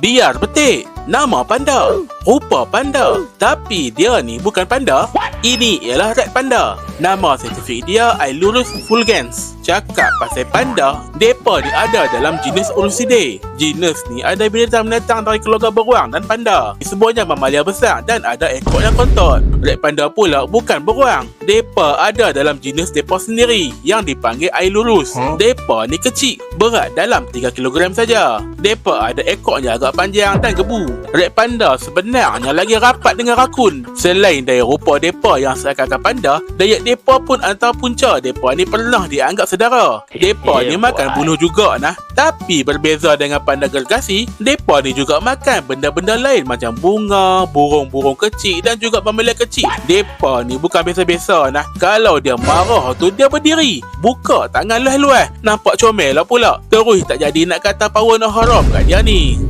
Biar betik. Nama panda, rupa panda, tapi dia ni bukan panda. Ini ialah red panda. Nama saintifik dia Ailurus fulgens. Cakap pasal panda, depa ni ada dalam genus Ursidae. Genus ni ada binatang-binatang dari keluarga beruang dan panda. Semuanya mamalia besar dan ada ekor yang kontot. Red panda pula bukan beruang. Depa ada dalam genus depa sendiri yang dipanggil Ailurus. Depa ni kecil, berat dalam 3 kg saja. Depa ada ekornya agak panjang dan gebu. Red panda sebenarnya lagi rapat dengan rakun. Selain dari rupa depa yang seakan-akan panda, diet depa pun antara punca depa ni pernah dianggap sedara. Depa ni makan bunuh juga nah. Tapi berbeza dengan panda gergasi, depa ni juga makan benda-benda lain macam bunga, burung-burung kecil dan juga mamalia kecil. Depa ni bukan biasa-biasa nah. Kalau dia marah tu dia berdiri, buka tangan luas-luas, nampak comel lah pula. Terus tak jadi nak kata power no haram kat dia ni.